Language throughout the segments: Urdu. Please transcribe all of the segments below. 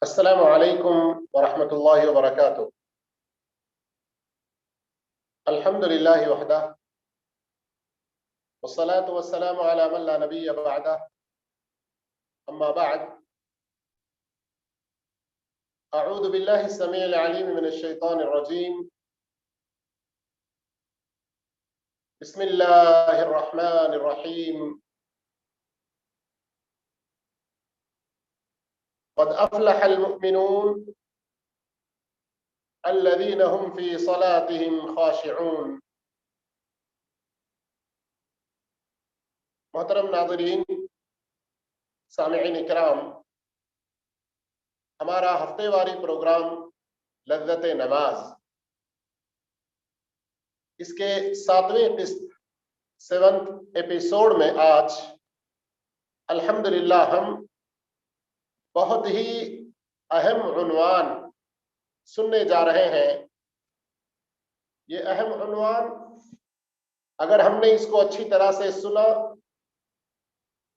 السلام علیکم ورحمۃ اللہ وبرکاتہ۔ الحمد للہ وحدہ والصلاة والسلام علی من لا نبی بعدہ، اما بعد، اعوذ باللہ السمیع العلیم من الشیطان الرجیم، بسم اللہ الرحمن الرحیم۔ قد افلح المؤمنون الذین هم فی صلاتهم خاشعون۔ محترم ناظرین، سامعین کرام، ہمارا ہفتے واری پروگرام لذت نماز، اس کے 7ویں ایپیسوڈ میں آج الحمدللہ ہم بہت ہی اہم عنوان سننے جا رہے ہیں۔ یہ اہم عنوان اگر ہم نے اس کو اچھی طرح سے سنا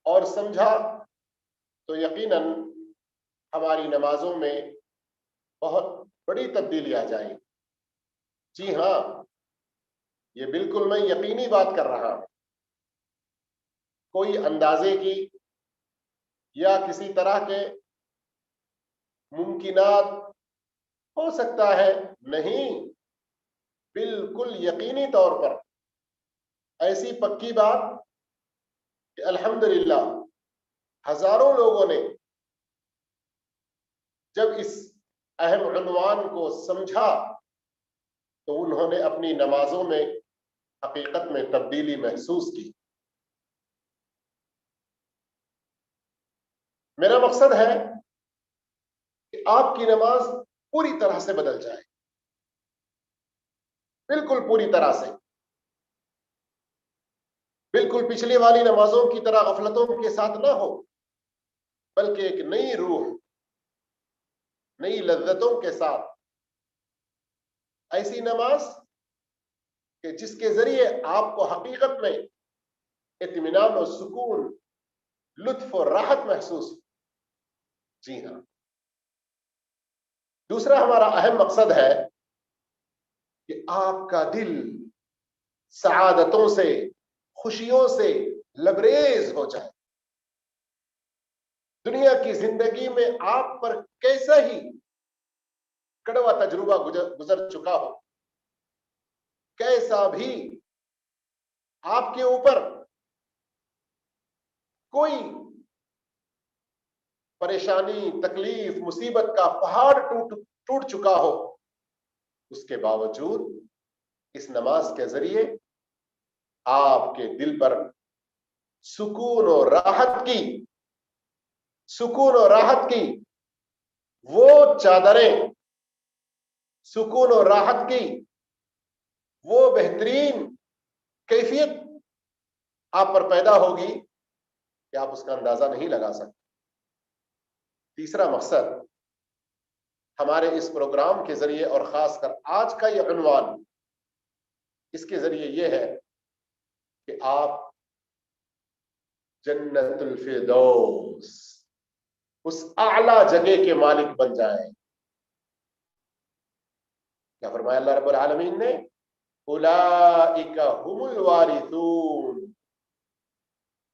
اور سمجھا تو یقیناً ہماری نمازوں میں بہت بڑی تبدیلی آ جائے۔ جی ہاں، یہ بالکل میں یقینی بات کر رہا ہوں۔ کوئی اندازے کی یا کسی طرح کے ممکنات ہو سکتا ہے نہیں، بالکل یقینی طور پر ایسی پکی بات کہ الحمدللہ ہزاروں لوگوں نے جب اس اہم عنوان کو سمجھا تو انہوں نے اپنی نمازوں میں حقیقت میں تبدیلی محسوس کی۔ میرا مقصد ہے کہ آپ کی نماز پوری طرح سے بدل جائے، بالکل پوری طرح سے، بالکل پچھلی والی نمازوں کی طرح غفلتوں کے ساتھ نہ ہو، بلکہ ایک نئی روح، نئی لذتوں کے ساتھ ایسی نماز کہ جس کے ذریعے آپ کو حقیقت میں اطمینان و سکون، لطف و راحت محسوس ہو۔ جی ہاں، دوسرا ہمارا اہم مقصد ہے کہ آپ کا دل سعادتوں سے، خوشیوں سے لبریز ہو جائے۔ دنیا کی زندگی میں آپ پر کیسا ہی کڑوا تجربہ گزر چکا ہو، کیسا بھی آپ کے اوپر کوئی پریشانی، تکلیف، مصیبت کا پہاڑ ٹوٹ چکا ہو، اس کے باوجود اس نماز کے ذریعے آپ کے دل پر سکون و راحت کی وہ چادریں، سکون و راحت کی وہ بہترین کیفیت آپ پر پیدا ہوگی کہ آپ اس کا اندازہ نہیں لگا سکتے۔ تیسرا مقصد ہمارے اس پروگرام کے ذریعے اور خاص کر آج کا یہ عنوان، اس کے ذریعے یہ ہے کہ آپ جنت الفردوس، اس اعلی جگہ کے مالک بن جائیں۔ کیا فرمایا اللہ رب العالمین نے؟ اولئک هم الوارثون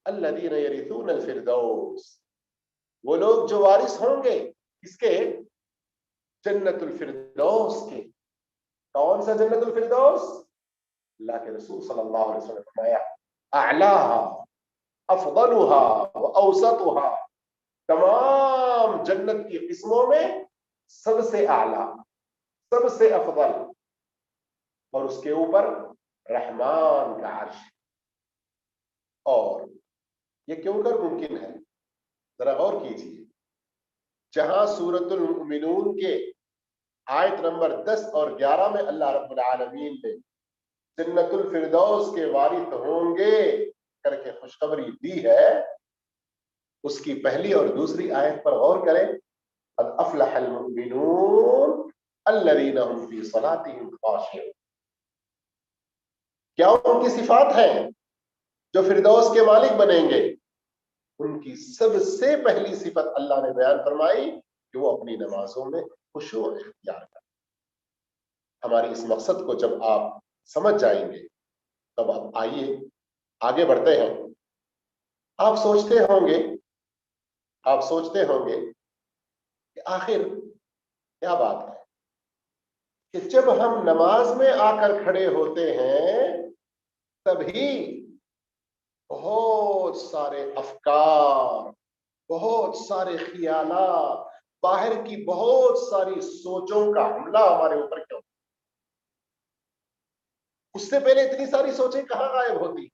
الذین یرثون الفردوس۔ وہ لوگ جو وارث ہوں گے اس کے؟ جنت الفردوس کے۔ کون سا جنت الفردوس؟ اللہ کے رسول صلی اللہ علیہ وسلم نے فرمایا اعلاها افضلها واوسطها، تمام جنت کی قسموں میں سب سے اعلی، سب سے افضل، اور اس کے اوپر رحمان کا عرش۔ اور یہ کیوں کر ممکن ہے؟ ذرا غور کیجیے۔ جہاں سورۃ المؤمنون کے آیت نمبر 10 اور 11 میں اللہ رب العالمین نے جنت الفردوس کے وارث ہوں گے کر کے خوشخبری دی ہے، اس کی پہلی اور دوسری آیت پر غور کریں۔ قد افلح المؤمنون الذین هم فی صلاتهم خاشعون۔ کیا ان کی صفات ہیں جو فردوس کے مالک بنیں گے؟ ان کی سب سے پہلی صفت اللہ نے بیان فرمائی کہ وہ اپنی نمازوں میں خشوع اختیار کریں. ہماری اس مقصد کو جب آپ سمجھ جائیں گے تب آپ آئیے آگے بڑھتے ہیں. آپ سوچتے ہوں گے کہ آخر کیا بات ہے کہ جب ہم نماز میں آ کر کھڑے ہوتے ہیں تبھی بہت سارے افکار، بہت سارے خیالات، باہر کی بہت ساری سوچوں کا حملہ ہمارے اوپر کیوں؟ اس سے پہلے اتنی ساری سوچیں کہاں غائب ہوتی؟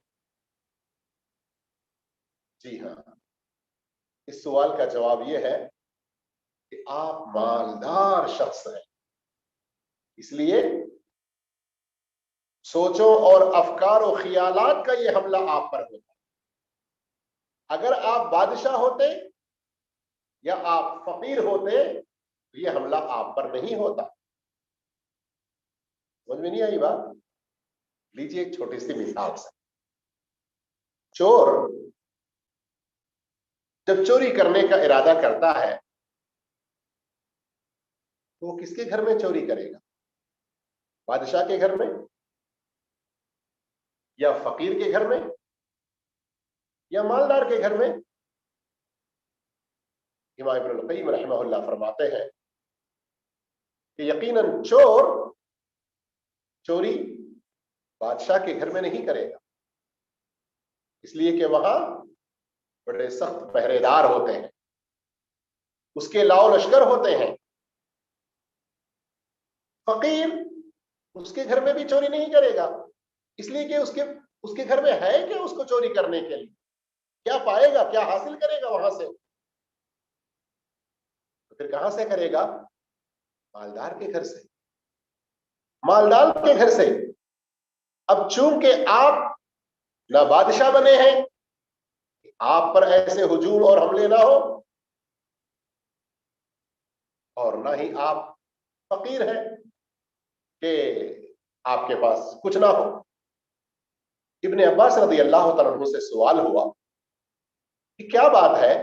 جی ہاں، اس سوال کا جواب یہ ہے کہ آپ مالدار شخص ہیں، اس لیے سوچوں اور افکار و خیالات کا یہ حملہ آپ پر ہوتا. اگر آپ بادشاہ ہوتے یا آپ فقیر ہوتے تو یہ حملہ آپ پر نہیں ہوتا. سمجھ میں نہیں آئی بات؟ لیجیے ایک چھوٹی سی مثال سے. چور جب چوری کرنے کا ارادہ کرتا ہے تو وہ کس کے گھر میں چوری کرے گا؟ بادشاہ کے گھر میں یا فقیر کے گھر میں یا مالدار کے گھر میں؟ امام ابن القیم رحمہ اللہ فرماتے ہیں کہ یقیناً چوری بادشاہ کے گھر میں نہیں کرے گا، اس لیے کہ وہاں بڑے سخت پہرے دار ہوتے ہیں، اس کے لاؤ لشکر ہوتے ہیں. فقیر اس کے گھر میں بھی چوری نہیں کرے گا، اس لیے کہ اس کے گھر میں ہے کہ اس کو چوری کرنے کے لیے کیا پائے گا، کیا حاصل کرے گا وہاں سے؟ تو پھر کہاں سے کرے گا؟ مالدار کے گھر سے، مالدار کے گھر سے. اب چونکہ آپ نہ بادشاہ بنے ہیں آپ پر ایسے ہجوم اور حملے نہ ہو، اور نہ ہی آپ فقیر ہیں کہ آپ کے پاس کچھ نہ ہو. ابن عباس رضی اللہ تعالیٰ عنہ سے سوال ہوا کہ کیا بات ہے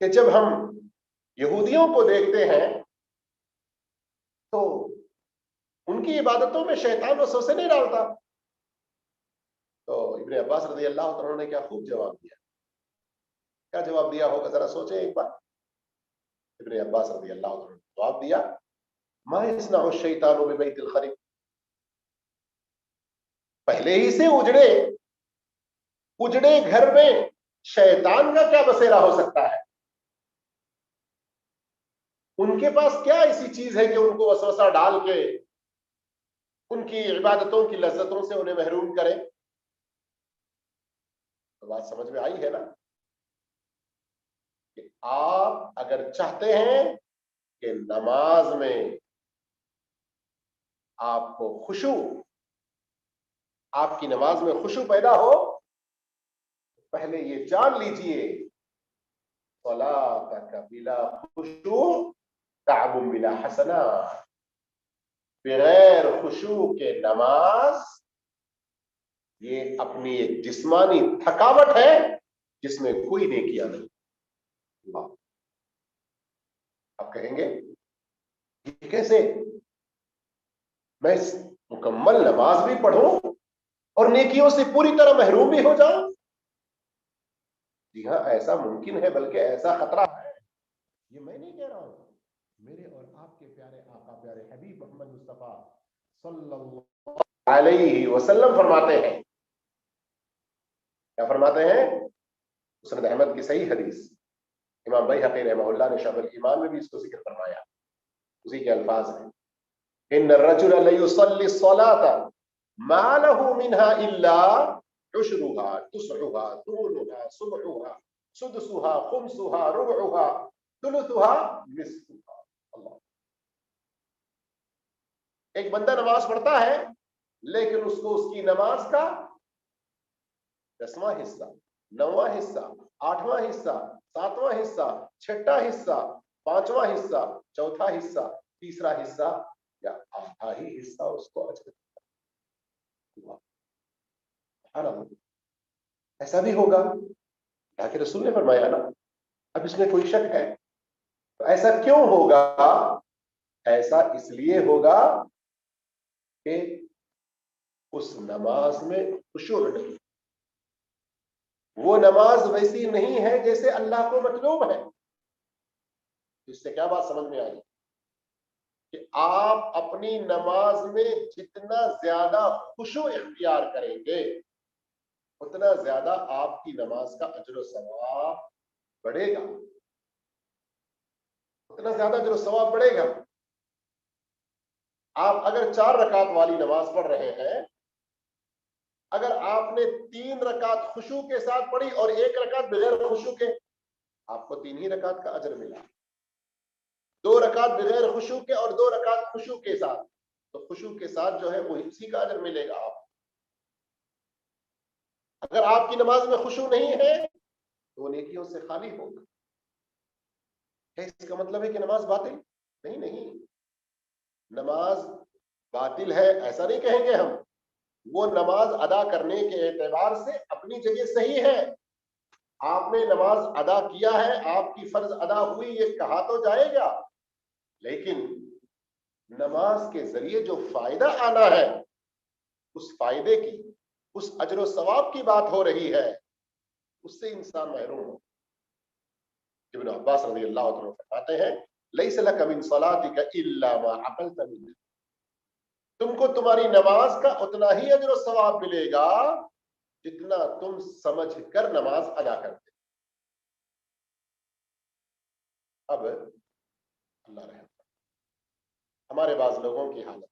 کہ جب ہم یہودیوں کو دیکھتے ہیں تو ان کی عبادتوں میں شیطان وسوسے نہیں ڈالتا؟ تو ابن عباس رضی اللہ عنہ نے کیا خوب جواب دیا. کیا جواب دیا ہوگا ذرا سوچیں ایک بار. ابن عباس رضی اللہ عنہ نے جواب دیا ما یصنع الشیطان ببیت الخرب، پہلے ہی سے اجڑے گھر میں شیطان کا کیا بسیرا ہو سکتا ہے؟ ان کے پاس کیا ایسی چیز ہے کہ ان کو وسوسہ ڈال کے ان کی عبادتوں کی لذتوں سے انہیں محروم کرے؟ تو بات سمجھ میں آئی ہے نا کہ آپ اگر چاہتے ہیں کہ نماز میں آپ کو آپ کی نماز میں خشوع پیدا ہو، پہلے یہ جان لیجئے صلاتک بلا خشوع تعب بلا حسنات، بغیر خشوع کے نماز یہ اپنی ایک جسمانی تھکاوٹ ہے جس میں کوئی نیکیاں نہیں. آپ کہیں گے یہ کیسے؟ میں مکمل نماز بھی پڑھوں اور نیکیوں سے پوری طرح محروم بھی ہو جاؤں؟ جی ہاں، ایسا ممکن ہے، بلکہ ایسا خطرہ ہے. یہ میں نہیں کہہ رہا ہوں، میرے اور آپ کے پیارے آقا پیارے حبیب محمد مصطفیٰ صلی اللہ علیہ وسلم فرماتے ہیں. کیا فرماتے ہیں؟ مسند احمد کی صحیح حدیث، امام بیہقی رحمہ اللہ نے شعب الایمان میں بھی اس کو ذکر فرمایا، اسی کے الفاظ ہیں ان الرجل لیصلی الصلاة ما له منها الا عشرها تسعها ثمنها سبعها سدسها خمسها ربعها ثلثها نصفها. اللہ، ایک بندہ نماز پڑھتا ہے لیکن اس کو اس کی نماز کا 10واں حصہ، 9واں حصہ، 8واں حصہ، 7واں حصہ، 6واں حصہ، 5واں حصہ، 4تھا حصہ، تیسرا حصہ یا آدھا ہی حصہ اس کو اجر. ایسا بھی ہوگا؟ اللہ کے رسول نے فرمایا نا. اب اس میں کوئی شک ہے تو ایسا کیوں ہوگا؟ ایسا اس لیے ہوگا کہ اس نماز میں خشوع نہیں، وہ نماز ویسی نہیں ہے جیسے اللہ کو مطلوب ہے۔ اس سے کیا بات سمجھ میں آئی؟ کہ آپ اپنی نماز میں جتنا زیادہ خشوع اختیار کریں گے اتنا زیادہ آپ کی نماز کا اجر و ثواب بڑھے گا، اتنا زیادہ اجر و ثواب بڑھے گا۔ آپ اگر 4 رکعت والی نماز پڑھ رہے ہیں، اگر آپ نے 3 رکعت خشوع کے ساتھ پڑھی اور 1 رکعت بغیر خشوع کے، آپ کو 3 ہی رکعت کا اجر ملا۔ 2 رکعت بغیر خشوع کے اور 2 رکعت خشوع کے ساتھ، تو خشوع کے ساتھ جو ہے وہ اسی کا اجر ملے گا آپ۔ اگر آپ کی نماز میں خشوع نہیں ہے تو وہ نیکیوں سے خالی ہوگا۔ اس کا مطلب ہے کہ نماز باطل نہیں، نماز باطل ہے ایسا نہیں کہیں گے ہم، وہ نماز ادا کرنے کے اعتبار سے اپنی جگہ صحیح ہے۔ آپ نے نماز ادا کیا ہے، آپ کی فرض ادا ہوئی، یہ کہا تو جائے گا، لیکن نماز کے ذریعے جو فائدہ آنا ہے اس فائدے کی، اس اجر و ثواب کی بات ہو رہی ہے، اس سے انسان محروم ہو۔ ابن عباس رضی اللہ عنہ فرماتے ہیں لیس لک من صلاتک الا ما عقلت منہ، تم کو تمہاری نماز کا اتنا ہی اجر و ثواب ملے گا جتنا تم سمجھ کر نماز ادا کرتے۔ اب اللہ رحم، ہمارے بعض لوگوں کی حالت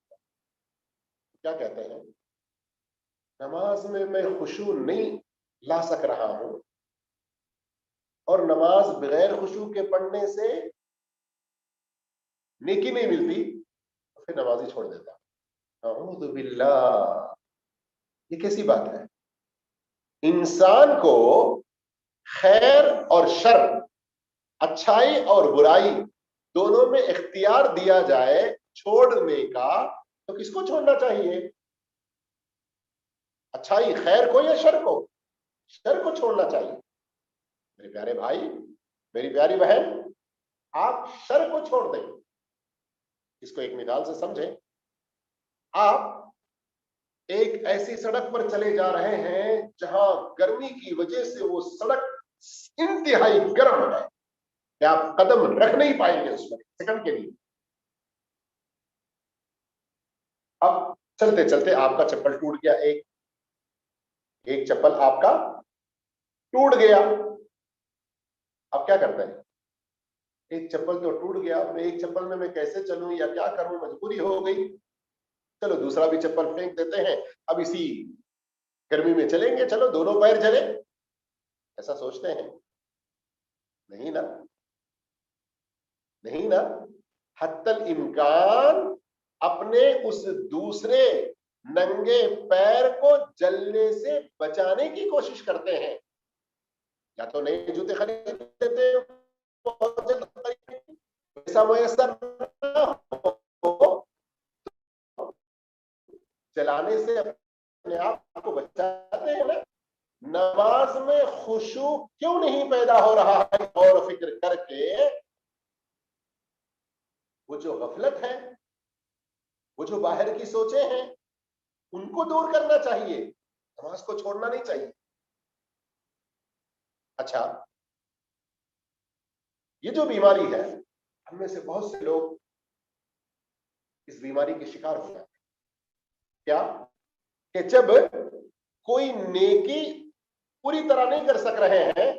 کیا کہتے ہیں، نماز میں خشوع نہیں لا سک رہا ہوں اور نماز بغیر خشوع کے پڑھنے سے نیکی نہیں ملتی، پھر نماز ہی چھوڑ دیتا۔ اعوذ باللہ، یہ کیسی بات ہے؟ انسان کو خیر اور شر، اچھائی اور برائی دونوں میں اختیار دیا جائے چھوڑنے کا، تو کس کو چھوڑنا چاہیے؟ اچھائی خیر کو یا شر کو؟ شر کو چھوڑنا چاہیے۔ میرے پیارے بھائی، میری پیاری بہن، آپ شر کو چھوڑ دیں۔ اس کو ایک مثال سے سمجھیں۔ آپ ایک ایسی سڑک پر چلے جا رہے ہیں جہاں گرمی کی وجہ سے وہ سڑک انتہائی گرم ہے کہ آپ قدم رکھ نہیں پائیں گے اس پر سیکنڈ کے لیے۔ اب چلتے چلتے آپ کا چپل ٹوٹ گیا، ایک چپل آپ کا ٹوٹ گیا۔ اب کیا کرتے ہیں؟ ایک چپل تو ٹوٹ گیا، اب ایک چپل میں کیسے چلوں یا کیا کروں، مجبوری ہو گئی، چلو دوسرا بھی چپل پھینک دیتے ہیں، اب اسی گرمی میں چلیں گے، چلو دونوں پیر جلے، ایسا سوچتے ہیں؟ نہیں نا، نہیں نا، حتی الامکان اپنے اس دوسرے ننگے پیر کو جلنے سے بچانے کی کوشش کرتے ہیں، یا تو نئے جوتے خرید لیتے ہیں بہت جلد، ایسا میسر نہ ہو چلانے سے اپنے آپ کو بچاتے ہیں نا۔ نماز میں خشوع کیوں نہیں پیدا ہو رہا ہے غور و فکر کر کے؟ وہ جو غفلت ہے، وہ جو باہر کی سوچیں ہیں، ان کو دور کرنا چاہیے، نماز کو چھوڑنا نہیں چاہیے۔ اچھا، یہ جو بیماری ہے، ہم میں سے بہت سے لوگ اس بیماری کے شکار ہو جاتے ہیں۔ کیا کہ جب کوئی نیکی پوری طرح نہیں کر سک رہے ہیں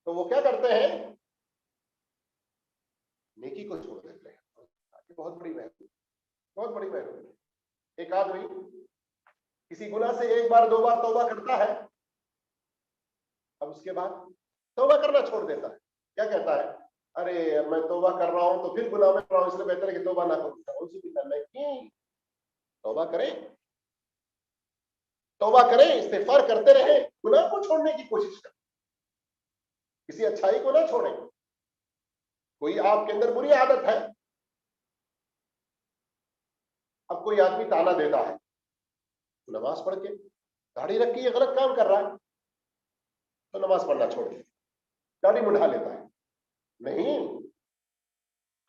تو وہ کیا کرتے ہیں؟ نیکی کو چھوڑ دیتے ہیں۔ بہت بڑی محنت، بہت بڑی محنت۔ ایک آدمی کسی گناہ سے 1 بار 2 بار توبہ کرتا ہے، اب اس کے بعد توبہ کرنا چھوڑ دیتا ہے۔ کیا کہتا ہے؟ ارے میں توبہ کر رہا ہوں تو پھر گناہ میں کر رہا ہوں، اس لیے بہتر ہے کہ توبہ نہ کروں۔ اسی کی طرح نہیں، توبہ کریں، توبہ کریں، استغفار کرتے رہیں، گناہ کو چھوڑنے کی کوشش کریں، کسی اچھائی کو نہ چھوڑیں۔ کوئی آپ کے اندر بری عادت ہے، اب کوئی آدمی تانا دیتا ہے، نماز پڑھ کے داڑھی رکھ کے یہ غلط کام کر رہا ہے، تو نماز پڑھنا چھوڑ دے، داڑھی مڈھا لیتا ہے۔ نہیں،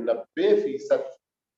90%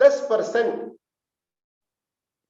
10%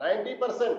90%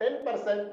10%,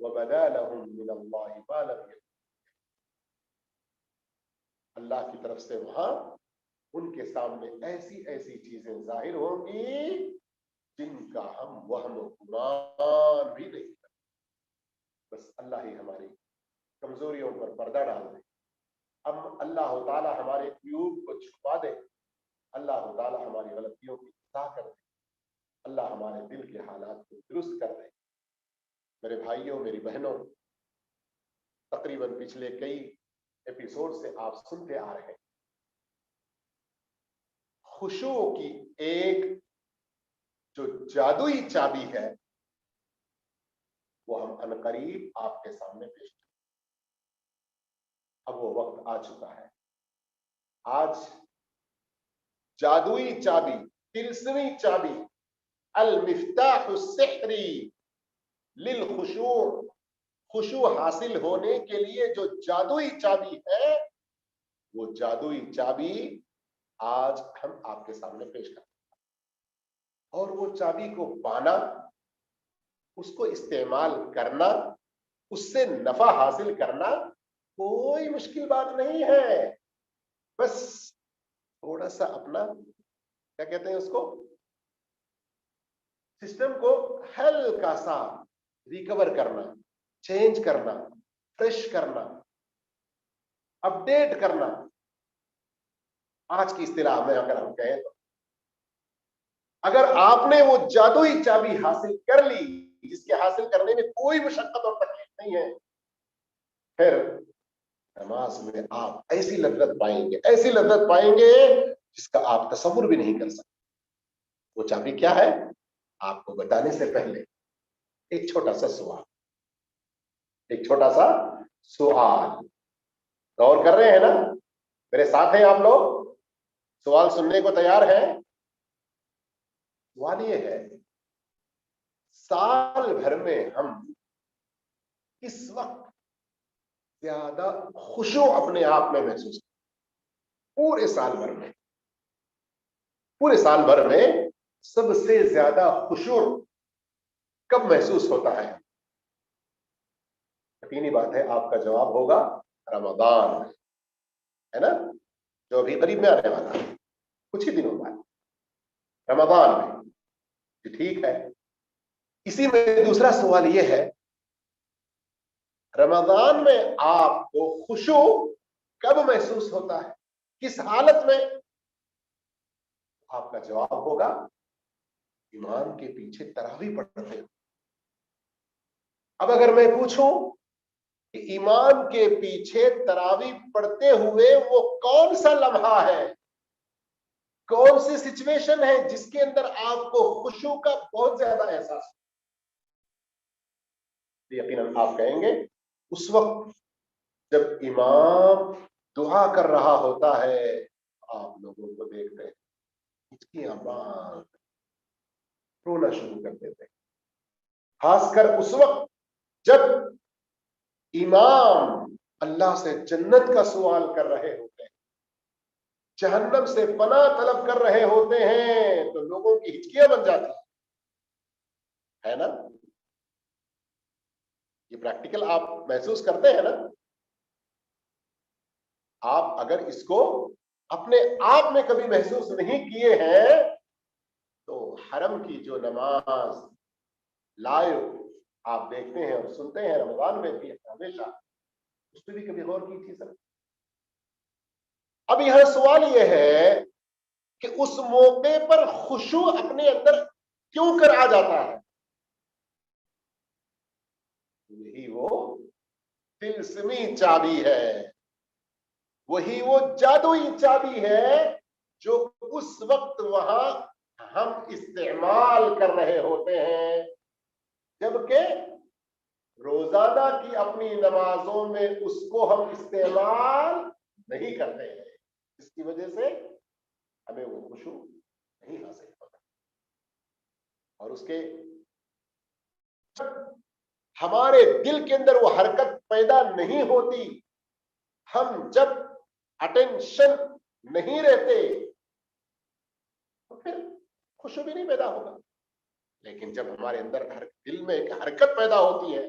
وَبَدَا لَهُم مِّنَ اللَّهِ مَا لَمْ يَكُنْ. اللہ کی طرف سے وہاں ان کے سامنے ایسی ایسی چیزیں ظاہر ہوں گی جن کا ہم وہم و گمان بھی نہیں کرتے. بس اللہ ہی ہماری کمزوریوں پر پردہ ڈال دے. اب اللہ تعالی ہمارے عیوب کو چھپا دے. اللہ تعالی ہماری غلطیوں کی اصلاح کر دے. اللہ ہمارے دل کے حالات کو درست کر دے. میرے بھائیوں، میری بہنوں، تقریباً پچھلے کئی ایپیسوڈ سے آپ سنتے آ رہے ہیں، خشوع کی ایک جو جادوئی چابی ہے وہ ہم عنقریب آپ کے سامنے پیش کریں. اب وہ وقت آ چکا ہے. آج جادوئی چابی، تلسمی چابی، المفتاح السحری للخشوع، خشوع حاصل ہونے کے لیے جو جادوئی چابی ہے وہ جادوئی چابی آج ہم آپ کے سامنے پیش کرتے ہیں. اور وہ چابی کو پانا، اس کو استعمال کرنا، اس سے نفع حاصل کرنا کوئی مشکل بات نہیں ہے. بس تھوڑا سا اپنا کیا کہتے ہیں اس کو، سسٹم کو ہلکا سا ریکور کرنا، چینج کرنا، فریش کرنا، اپڈیٹ کرنا. آج کی اصطلاح میں اگر ہم کہیں تو اگر آپ نے وہ جادوئی چابی حاصل کر لی جس کے حاصل کرنے میں کوئی مشقت اور تکلیف نہیں ہے، پھر نماز میں آپ ایسی لذت پائیں گے، ایسی لذت پائیں گے جس کا آپ تصور بھی نہیں کر سکتے. وہ چابی کیا ہے؟ آپ کو بتانے سے پہلے ایک چھوٹا سا سوال، ایک چھوٹا سا سوال. غور کر رہے ہیں نا؟ میرے ساتھ ہیں آپ لوگ؟ سوال سننے کو تیار ہیں؟ سوال یہ ہے، سال بھر میں ہم اس وقت زیادہ خشوع اپنے آپ میں محسوس کرتے؟ پورے سال بھر میں، پورے سال بھر میں سب سے زیادہ خشوع کب محسوس ہوتا ہے؟ یقینی بات ہے آپ کا جواب ہوگا رمضان میں، ہے نا، جو ابھی قریب میں آنے والا ہے، کچھ ہی دنوں بعد رمضان میں. ٹھیک ہے. اسی میں دوسرا سوال یہ ہے، رمضان میں آپ کو خشوع کب محسوس ہوتا ہے، کس حالت میں؟ آپ کا جواب ہوگا ایمان کے پیچھے تراویح پڑھتے ہیں. اب اگر میں پوچھوں کہ ایمان کے پیچھے تراویح پڑھتے ہوئے وہ کون سا لمحہ ہے، کون سی سچویشن ہے جس کے اندر آپ کو خشوع کا بہت زیادہ احساس ہے؟ یقیناً آپ کہیں گے اس وقت جب امام دعا کر رہا ہوتا ہے، آپ لوگوں کو دیکھتے ہیں اس کی آواز رونا شروع کر دیتے ہیں. خاص کر اس وقت جب امام اللہ سے جنت کا سوال کر رہے ہوتے ہیں، جہنم سے پناہ طلب کر رہے ہوتے ہیں، تو لوگوں کی ہچکیاں بن جاتی ہے نا؟ یہ پریکٹیکل آپ محسوس کرتے ہیں نا؟ آپ اگر اس کو اپنے آپ میں کبھی محسوس نہیں کیے ہیں تو حرم کی جو نماز لائیو آپ دیکھتے ہیں اور سنتے ہیں رمضان میں بھی ہمیشہ، اس پہ بھی کبھی غور کیجیے سر. اب یہاں سوال یہ ہے کہ اس موقع پر خشوع اپنے اندر کیوں کر آ جاتا ہے؟ یہی وہ تلسمی چابی ہے، وہی وہ جادوئی چابی ہے جو اس وقت وہاں ہم استعمال کر رہے ہوتے ہیں، جبکہ روزانہ کی اپنی نمازوں میں اس کو ہم استعمال نہیں کرتے ہیں، جس کی وجہ سے ہمیں وہ خشوع نہیں حاصل ہوتا. اور اس کے ہمارے دل کے اندر وہ حرکت پیدا نہیں ہوتی، ہم جب اٹینشن نہیں رہتے تو پھر خشوع بھی نہیں پیدا ہوگا. لیکن جب ہمارے اندر دل میں ایک حرکت پیدا ہوتی ہے،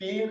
3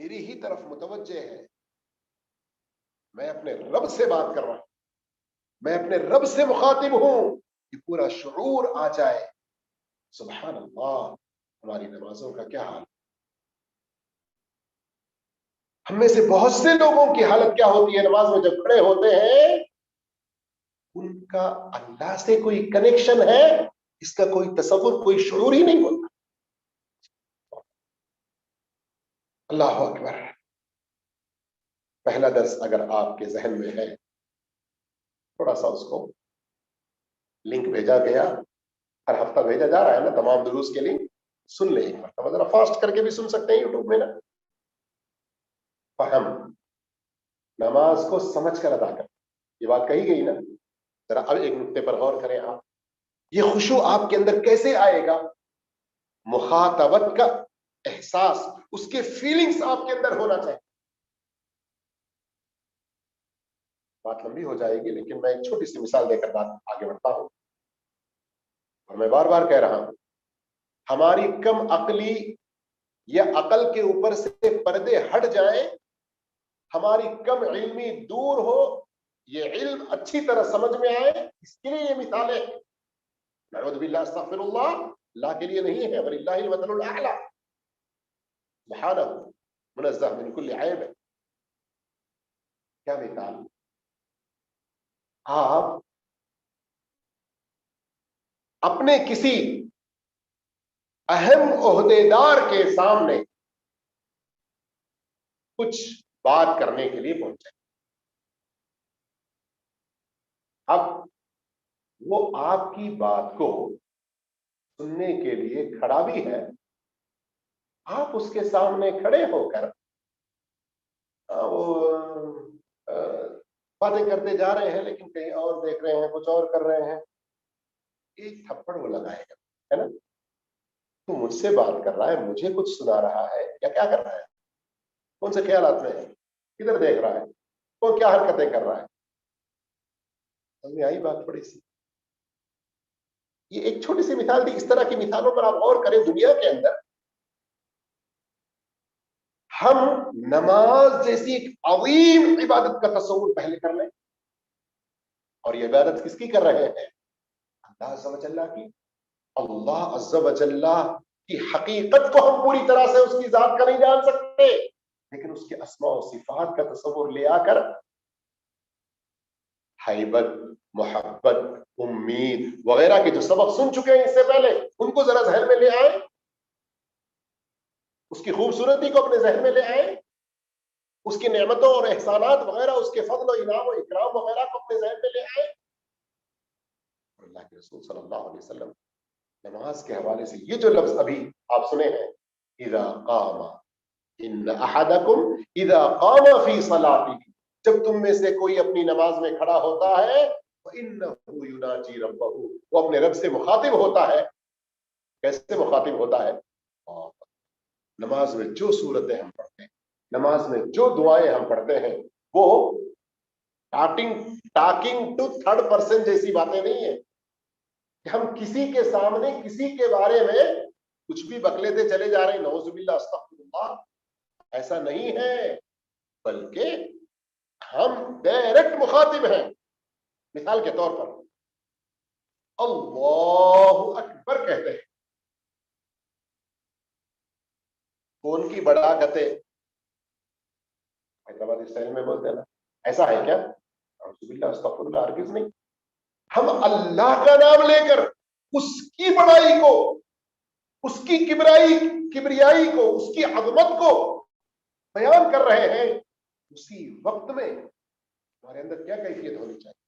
میری ہی طرف متوجہ ہے، میں اپنے رب سے بات کر رہا ہوں، میں اپنے رب سے مخاطب ہوں، یہ پورا شعور آ جائے. سبحان اللہ. ہماری نمازوں کا کیا حال؟ ہم میں سے بہت سے لوگوں کی حالت کیا ہوتی ہے نماز میں جب کھڑے ہوتے ہیں؟ ان کا اللہ سے کوئی کنیکشن ہے اس کا کوئی تصور، کوئی شعور ہی نہیں ہوتا. اللہ اکبر. پہلا درس اگر آپ کے ذہن میں ہے، تھوڑا سا اس کو لنک بھیجا گیا، ہر ہفتہ بھیجا جا رہا ہے نا تمام دروس کے لنک، سن لیں ایک مرتبہ، ذرا فاسٹ کر کے بھی سن سکتے ہیں یوٹیوب میں نا. فہم، نماز کو سمجھ کر ادا کر، یہ بات کہی گئی نا. ذرا اب ایک نقطے پر غور کریں آپ، یہ خشوع آپ کے اندر کیسے آئے گا؟ مخاطبت کا احساس، اس کے فیلنگز آپ کے اندر ہونا چاہیے. بات لمبی ہو جائے گی لیکن میں ایک چھوٹی سی مثال دے کر بات آگے بڑھتا ہوں. اور میں بار بار کہہ رہا ہوں، ہماری کم عقلی یا عقل کے اوپر سے پردے ہٹ جائیں، ہماری کم علمی دور ہو، یہ علم اچھی طرح سمجھ میں آئے، اس کے لیے یہ مثالیں، نعوذ باللہ استغفر اللہ، اللہ کے لیے نہیں ہے، وللہ المثل الاعلی، سبحانہ منزہ من کل عیب. کیا مثال؟ آپ اپنے کسی اہم عہدیدار کے سامنے کچھ بات کرنے کے لیے پہنچے، اب وہ آپ کی بات کو سننے کے لیے کھڑا بھی ہے. آپ اس کے سامنے کھڑے ہو کر وہ باتیں کرتے جا رہے ہیں لیکن کہیں اور دیکھ رہے ہیں، کچھ اور کر رہے ہیں، ایک تھپڑ وہ لگائے گا، ہے نا؟ تو مجھ سے بات کر رہا ہے، مجھے کچھ سنا رہا ہے یا کیا کر رہا ہے؟ کون سے خیالات میں ہے؟ کدھر دیکھ رہا ہے؟ وہ کیا حرکتیں کر رہا ہے؟ سمجھ میں آئی بات تھوڑی سی؟ یہ ایک چھوٹی سی مثال تھی. اس طرح کی مثالوں پر آپ غور کریں. دنیا کے اندر ہم نماز جیسی ایک عظیم عبادت کا تصور پہلے کر لیں، اور یہ عبادت کس کی کر رہے ہیں؟ اللہ عز و جل کی. اللہ عز و جل کی حقیقت کو ہم پوری طرح سے اس کی ذات کا نہیں جان سکتے، لیکن اس کے اسماء و صفات کا تصور لے آ کر حیبت، محبت، امید وغیرہ کے جو سبق سن چکے ہیں اس سے پہلے، ان کو ذرا ذہن میں لے آئیں، اس کی خوبصورتی کو اپنے ذہن میں لے آئیں، اس کی نعمتوں اور احسانات وغیرہ، اس کے فضل و انعام و اکرام وغیرہ کو اپنے ذہن میں لے آئیں. اللہ کے رسول صلی اللہ علیہ وسلم نماز کے حوالے سے یہ جو لفظ ابھی آپ سنے ہیں، اذا قام، ان احدکم اذا قام فی صلاته، جب تم میں سے کوئی اپنی نماز میں کھڑا ہوتا ہے، فانه یناجی ربہ، وہ اپنے رب سے مخاطب ہوتا ہے. کیسے مخاطب ہوتا ہے؟ نماز میں جو صورتیں ہم پڑھتے ہیں، نماز میں جو دعائیں ہم پڑھتے ہیں، وہ ٹاکنگ ٹو تھرڈ پرسن جیسی باتیں نہیں ہیں کہ ہم کسی کے سامنے کسی کے بارے میں کچھ بھی بکلیتے چلے جا رہے ہیں، نعوذ باللہ استغفر اللہ. ایسا نہیں ہے، بلکہ ہم ڈائریکٹ مخاطب ہیں. مثال کے طور پر اللہ اکبر کہتے ہیں، کون کی بڑا کتے حیدرآبادی اسٹائل میں بولتے ہیں نا، ایسا ہے کیا؟ نعوذ باللہ استغفر اللہ، ہرگز نہیں. ہم اللہ کا نام لے کر اس کی بڑائی کو، اس کی کبریائی کو، اس کی عظمت کو بیان کر رہے ہیں. اسی وقت میں ہمارے اندر کیا کیفیت ہونی چاہیے؟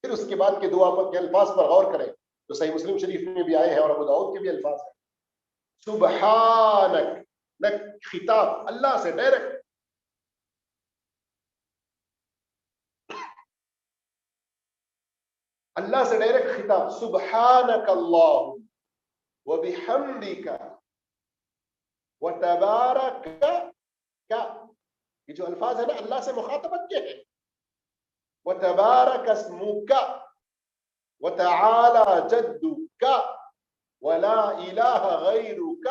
پھر اس کے بعد کے دعا پر کے الفاظ پر غور کریں جو صحیح مسلم شریف میں بھی آئے ہیں اور ابو داؤد کے بھی الفاظ ہیں. سبحانک، نہ خطاب اللہ سے ڈائریکٹ، اللہ سے ڈائریکٹ خطاب. سبحانک اللہ وبحمدک وتبارک، کیا یہ جو الفاظ ہیں نا اللہ سے مخاطبت کے ہیں. وتبارک اسمک وتعالی جدک ولا الہ غیرک،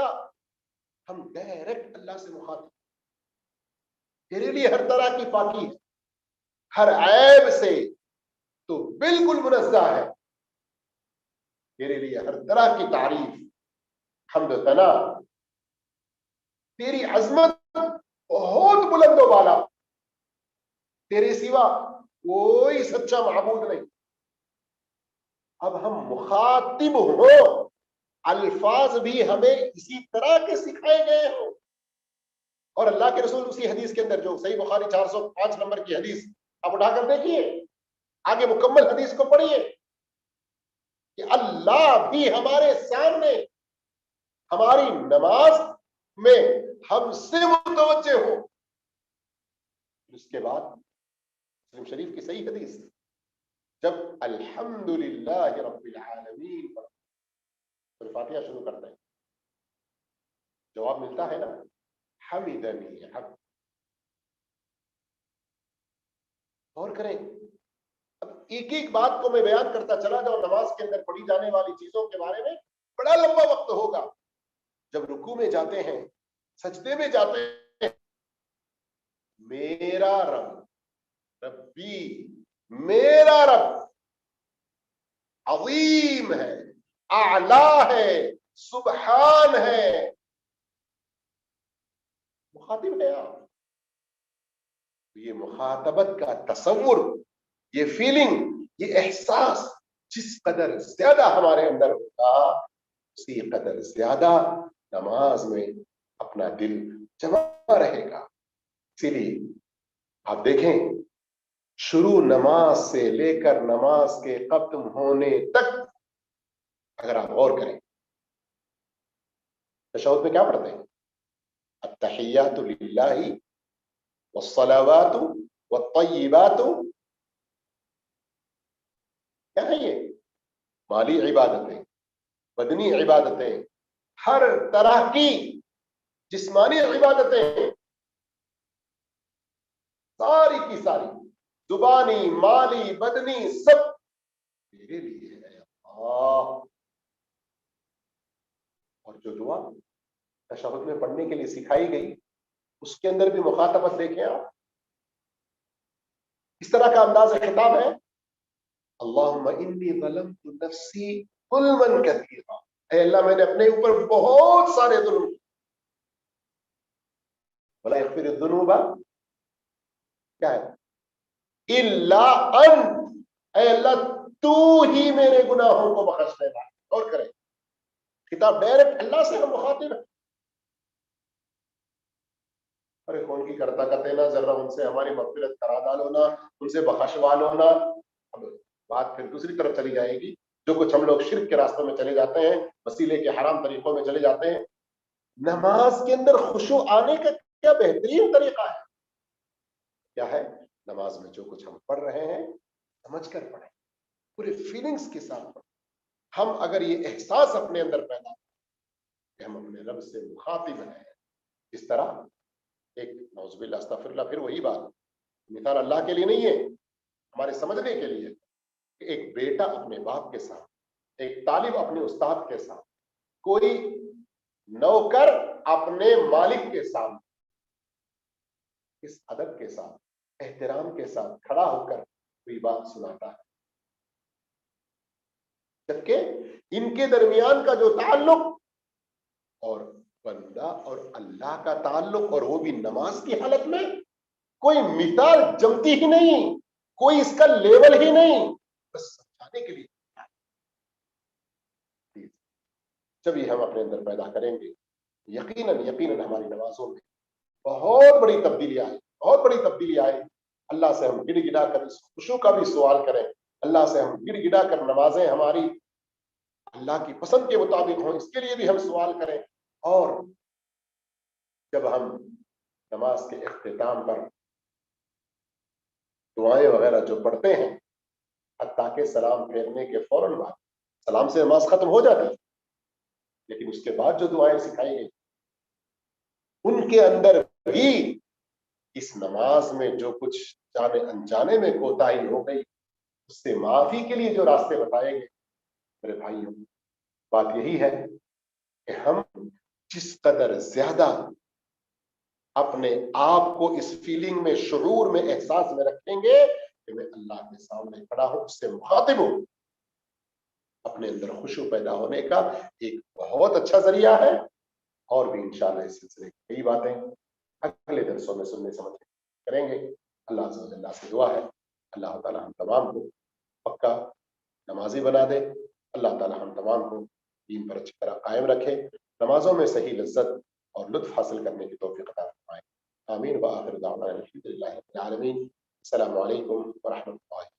ہم ڈائریکٹ اللہ سے مخاطب. تیرے لیے ہر طرح کی پاکی ہے، ہر عیب سے تو بالکل منزہ ہے، تیرے لیے ہر طرح کی تعریف، حمد و ثنا، تیری عظمت بہت بلند و بالا، تیرے سوا کوئی سچا معبود نہیں۔ اب ہم مخاطب ہوں، الفاظ بھی ہمیں اسی طرح کے سکھائے گئے ہوں، اور اللہ کے رسول اسی حدیث کے اندر جو صحیح بخاری 405 نمبر کی حدیث آپ اٹھا کر دیکھیے، آگے مکمل حدیث کو پڑھیے کہ اللہ بھی ہمارے سامنے ہماری نماز میں ہم سے متوجہ ہو۔ اس کے بعد مسلم شریف کی صحیح حدیث، جب الحمدللہ رب العالمین پر فاتحہ شروع کرتے ہیں، جواب ملتا ہے نا، حمدنی عبد۔ اور کریں، اب ایک ایک بات کو میں بیان کرتا چلا جاؤں، نماز کے اندر پڑھی جانے والی چیزوں کے بارے میں بڑا لمبا وقت ہوگا۔ جب رکوع میں جاتے ہیں، سجدے میں جاتے ہیں، میرا رب، ربی، میرا رب عظیم ہے، اعلی ہے، سبحان ہے، مخاطب ہے آپ۔ یہ مخاطبت کا تصور، یہ فیلنگ، یہ احساس جس قدر زیادہ ہمارے اندر ہوگا، اسی قدر زیادہ نماز میں اپنا دل جمع رہے گا۔ اسی لیے آپ دیکھیں، شروع نماز سے لے کر نماز کے ختم ہونے تک اگر آپ غور کریں، تشہد میں کیا پڑھتے ہیں؟ التحیات للہ والصلوات والطیبات، کیا ہے یہ؟ مالی عبادتیں، بدنی عبادتیں، ہر طرح کی جسمانی عبادتیں، ساری کی ساری، زبانی، مالی، بدنی، سب میرے لیے ہے اللہ۔ اور جو دعا تشہد میں پڑھنے کے لیے سکھائی گئی، اس کے اندر بھی مخاطبت دیکھیں آپ، اس طرح کا انداز خطاب ہے، اللہم انی ظلمت نفسی ظلما کثیرا، اے اللہ میں نے اپنے اوپر بہت سارے ظلم، ولا یغفر الذنوب، کیا ہے، الا انت، اے اللہ تو ہی میرے گناہوں کو بخشنے والا۔ اور کریں، خطاب ڈائریکٹ اللہ سے ہم مخاطب ہیں۔ ارے کون کی کرتا کرتے نا، ذرا ان سے ہماری مغفرت کرا ڈالو نا، ان سے بخشوا لو نا۔ اب بات پھر دوسری طرف چلی جائے گی، جو کچھ ہم لوگ شرک کے راستوں میں چلے جاتے ہیں، وسیلے کے حرام طریقوں میں چلے جاتے ہیں۔ نماز کے اندر خشوع آنے کا کیا بہترین طریقہ ہے، کیا ہے؟ نماز میں جو کچھ ہم پڑھ رہے ہیں سمجھ کر پڑھیں، پورے فیلنگز کے ساتھ پڑھیں۔ ہم اگر یہ احساس اپنے اندر پیدا کہ ہم اپنے رب سے مخاطب ہیں، اس طرح ایک نعوذ باللہ استغفر اللہ، پھر وہی بات، مثال اللہ کے لیے نہیں ہے، ہمارے سمجھنے کے لیے، کہ ایک بیٹا اپنے باپ کے ساتھ، ایک طالب اپنے استاد کے ساتھ، کوئی نوکر اپنے مالک کے سامنے اس ادب کے ساتھ، احترام کے ساتھ کھڑا ہو کر کوئی بات سناتا ہے، جبکہ ان کے درمیان کا جو تعلق اور بندہ اور اللہ کا تعلق، اور وہ بھی نماز کی حالت میں، کوئی مثال جمتی ہی نہیں، کوئی اس کا لیول ہی نہیں، بس سمجھانے کے لیے۔ جب یہ ہم اپنے اندر پیدا کریں گے، یقیناً ہماری نمازوں میں بہت بڑی تبدیلی آئے، بہت بڑی تبدیلی آئے۔ اللہ سے ہم گڑ گڑا کر اس خشوع کا بھی سوال کریں، اللہ سے ہم گڑ گڑا کر نمازیں ہماری اللہ کی پسند کے مطابق ہوں، اس کے لیے بھی ہم سوال کریں۔ اور جب ہم نماز کے اختتام پر دعائیں وغیرہ جو پڑھتے ہیں، حتیٰ کہ سلام پھیرنے کے فوراً بعد، سلام سے نماز ختم ہو جاتی ہے، لیکن اس کے بعد جو دعائیں سکھائی گئی، ان کے اندر بھی اس نماز میں جو کچھ جانے انجانے میں کوتاہی ہو گئی، اس سے معافی کے لیے جو راستے بتائے گئے، میرے بھائیوں، بات یہی ہے کہ ہم جس قدر زیادہ اپنے آپ کو اس فیلنگ میں، شعور میں، احساس میں رکھیں گے کہ میں اللہ کے سامنے کھڑا ہوں، اس سے مخاطب ہوں، اپنے اندر خشوع پیدا ہونے کا ایک بہت اچھا ذریعہ ہے. اور بھی انشاءاللہ اس سلسلے کی کئی باتیں اگلے درسوں میں سننے سمجھنے کریں گے. اللہ عز و جل سے دعا ہے اللہ تعالی ہم تمام کو پکا نمازی بنا دے. اللہ تعالی ہم تمام کو دین پر اچھی طرح قائم رکھے، نمازوں میں صحیح لذت اور لطف حاصل کرنے کی توفیق عطا فرمائے. آمین وآخر دعوانا الحمدللہ رب العالمین. السلام علیکم ورحمۃ اللہ.